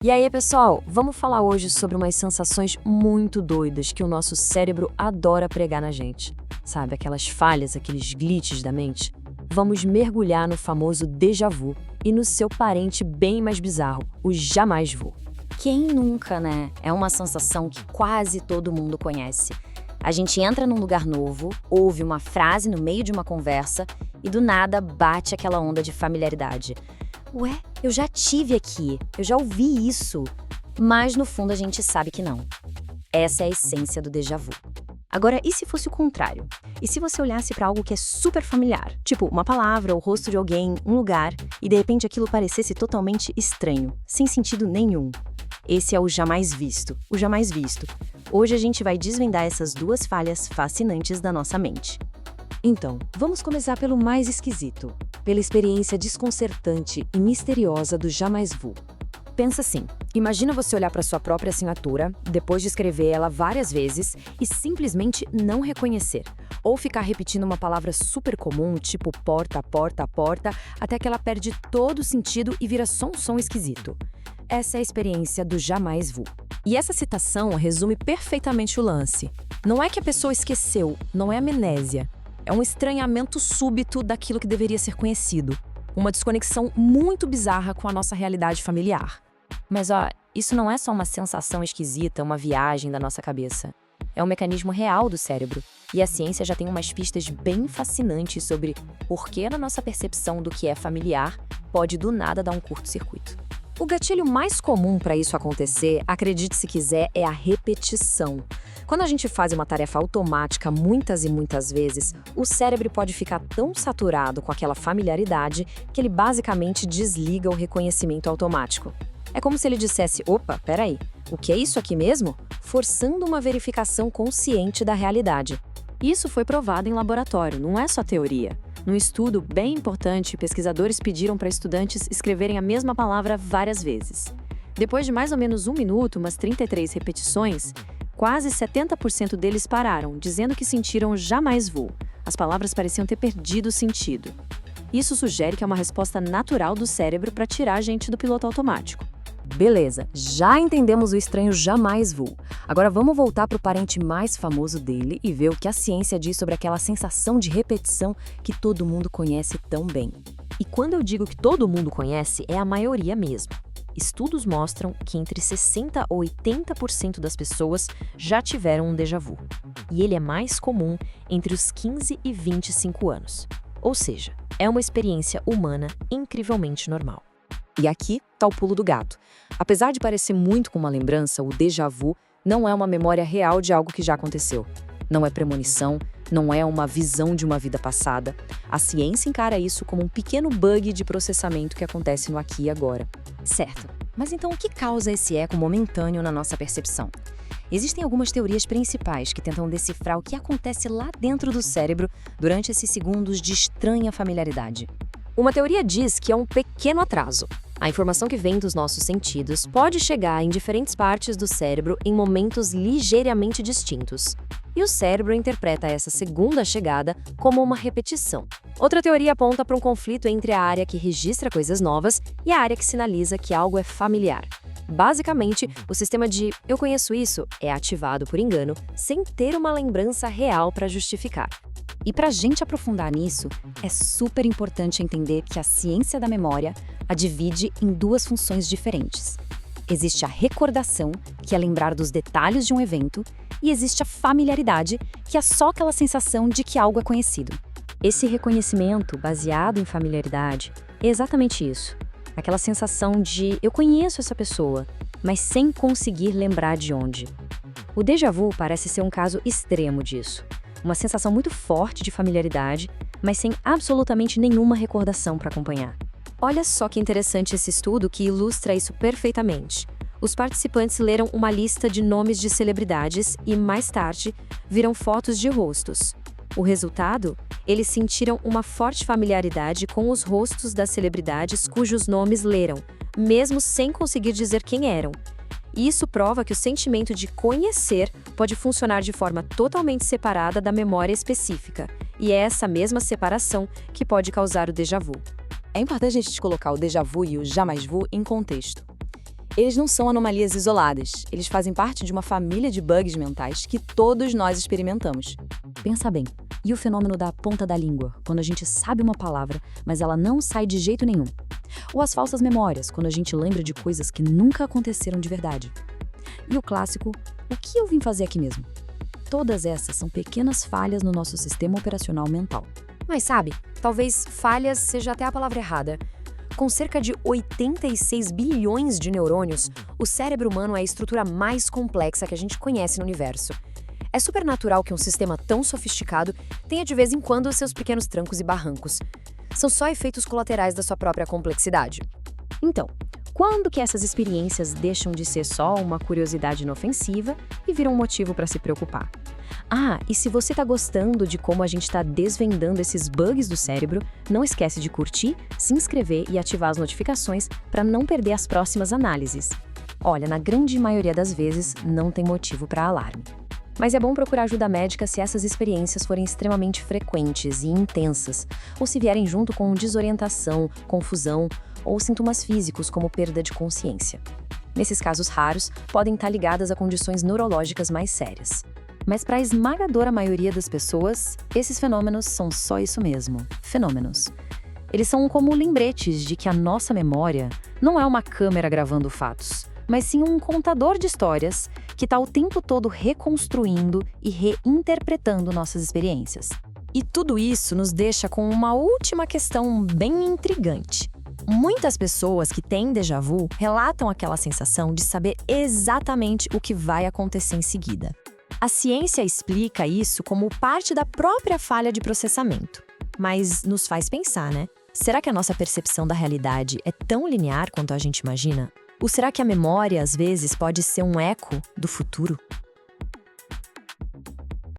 E aí, pessoal, vamos falar hoje sobre umas sensações muito doidas que o nosso cérebro adora pregar na gente. Sabe, aquelas falhas, aqueles glitches da mente? Vamos mergulhar no famoso déjà vu e no seu parente bem mais bizarro, o jamais vu. Quem nunca, né? É uma sensação que quase todo mundo conhece. A gente entra num lugar novo, ouve uma frase no meio de uma conversa e do nada bate aquela onda de familiaridade. Ué, eu já tive aqui, eu já ouvi isso. Mas no fundo a gente sabe que não. Essa é a essência do déjà vu. Agora, e se fosse o contrário? E se você olhasse para algo que é super familiar, tipo uma palavra, o rosto de alguém, um lugar, e de repente aquilo parecesse totalmente estranho, sem sentido nenhum? Esse é o jamais visto, o jamais visto. Hoje a gente vai desvendar essas duas falhas fascinantes da nossa mente. Então, vamos começar pelo mais esquisito, pela experiência desconcertante e misteriosa do jamais vu. Pensa assim, imagina você olhar para sua própria assinatura, depois de escrever ela várias vezes e simplesmente não reconhecer, ou ficar repetindo uma palavra super comum, tipo porta, porta, porta, até que ela perde todo o sentido e vira só um som esquisito. Essa é a experiência do jamais vu. E essa citação resume perfeitamente o lance. Não é que a pessoa esqueceu, não é amnésia. É um estranhamento súbito daquilo que deveria ser conhecido. Uma desconexão muito bizarra com a nossa realidade familiar. Mas isso não é só uma sensação esquisita, uma viagem da nossa cabeça. É um mecanismo real do cérebro. E a ciência já tem umas pistas bem fascinantes sobre por que na nossa percepção do que é familiar pode do nada dar um curto-circuito. O gatilho mais comum para isso acontecer, acredite se quiser, é a repetição. Quando a gente faz uma tarefa automática muitas e muitas vezes, o cérebro pode ficar tão saturado com aquela familiaridade que ele basicamente desliga o reconhecimento automático. É como se ele dissesse, opa, peraí, o que é isso aqui mesmo? Forçando uma verificação consciente da realidade. Isso foi provado em laboratório, não é só teoria. Num estudo bem importante, pesquisadores pediram para estudantes escreverem a mesma palavra várias vezes. Depois de mais ou menos 1 minuto, umas 33 repetições, quase 70% deles pararam, dizendo que sentiram jamais vu. As palavras pareciam ter perdido o sentido. Isso sugere que é uma resposta natural do cérebro para tirar a gente do piloto automático. Beleza, já entendemos o estranho jamais vu. Agora vamos voltar para o parente mais famoso dele e ver o que a ciência diz sobre aquela sensação de repetição que todo mundo conhece tão bem. E quando eu digo que todo mundo conhece, é a maioria mesmo. Estudos mostram que entre 60% a 80% das pessoas já tiveram um déjà vu. E ele é mais comum entre os 15 e 25 anos. Ou seja, é uma experiência humana incrivelmente normal. E aqui está o pulo do gato. Apesar de parecer muito com uma lembrança, o déjà vu não é uma memória real de algo que já aconteceu. Não é premonição, não é uma visão de uma vida passada. A ciência encara isso como um pequeno bug de processamento que acontece no aqui e agora. Certo, mas então o que causa esse eco momentâneo na nossa percepção? Existem algumas teorias principais que tentam decifrar o que acontece lá dentro do cérebro durante esses segundos de estranha familiaridade. Uma teoria diz que é um pequeno atraso. A informação que vem dos nossos sentidos pode chegar em diferentes partes do cérebro em momentos ligeiramente distintos. E o cérebro interpreta essa segunda chegada como uma repetição. Outra teoria aponta para um conflito entre a área que registra coisas novas e a área que sinaliza que algo é familiar. Basicamente, o sistema de "eu conheço isso" é ativado por engano, sem ter uma lembrança real para justificar. E para a gente aprofundar nisso, é super importante entender que a ciência da memória a divide em duas funções diferentes. Existe a recordação, que é lembrar dos detalhes de um evento, e existe a familiaridade, que é só aquela sensação de que algo é conhecido. Esse reconhecimento, baseado em familiaridade, é exatamente isso. Aquela sensação de eu conheço essa pessoa, mas sem conseguir lembrar de onde. O déjà vu parece ser um caso extremo disso. Uma sensação muito forte de familiaridade, mas sem absolutamente nenhuma recordação para acompanhar. Olha só que interessante esse estudo que ilustra isso perfeitamente. Os participantes leram uma lista de nomes de celebridades e, mais tarde, viram fotos de rostos. O resultado? Eles sentiram uma forte familiaridade com os rostos das celebridades cujos nomes leram, mesmo sem conseguir dizer quem eram. Isso prova que o sentimento de conhecer pode funcionar de forma totalmente separada da memória específica, e é essa mesma separação que pode causar o déjà vu. É importante a gente colocar o déjà vu e o jamais vu em contexto. Eles não são anomalias isoladas, eles fazem parte de uma família de bugs mentais que todos nós experimentamos. Pensa bem, e o fenômeno da ponta da língua, quando a gente sabe uma palavra, mas ela não sai de jeito nenhum? Ou as falsas memórias, quando a gente lembra de coisas que nunca aconteceram de verdade? E o clássico, o que eu vim fazer aqui mesmo? Todas essas são pequenas falhas no nosso sistema operacional mental. Mas sabe, talvez falhas seja até a palavra errada. Com cerca de 86 bilhões de neurônios, o cérebro humano é a estrutura mais complexa que a gente conhece no universo. É super natural que um sistema tão sofisticado tenha de vez em quando seus pequenos trancos e barrancos. São só efeitos colaterais da sua própria complexidade. Então, quando que essas experiências deixam de ser só uma curiosidade inofensiva e viram um motivo para se preocupar? Ah, e se você está gostando de como a gente está desvendando esses bugs do cérebro, não esquece de curtir, se inscrever e ativar as notificações para não perder as próximas análises. Olha, na grande maioria das vezes, não tem motivo para alarme. Mas é bom procurar ajuda médica se essas experiências forem extremamente frequentes e intensas, ou se vierem junto com desorientação, confusão ou sintomas físicos como perda de consciência. Nesses casos raros, podem estar ligadas a condições neurológicas mais sérias. Mas para a esmagadora maioria das pessoas, esses fenômenos são só isso mesmo, fenômenos. Eles são como lembretes de que a nossa memória não é uma câmera gravando fatos, mas sim um contador de histórias que está o tempo todo reconstruindo e reinterpretando nossas experiências. E tudo isso nos deixa com uma última questão bem intrigante. Muitas pessoas que têm déjà vu relatam aquela sensação de saber exatamente o que vai acontecer em seguida. A ciência explica isso como parte da própria falha de processamento. Mas nos faz pensar, né? Será que a nossa percepção da realidade é tão linear quanto a gente imagina? Ou será que a memória, às vezes, pode ser um eco do futuro?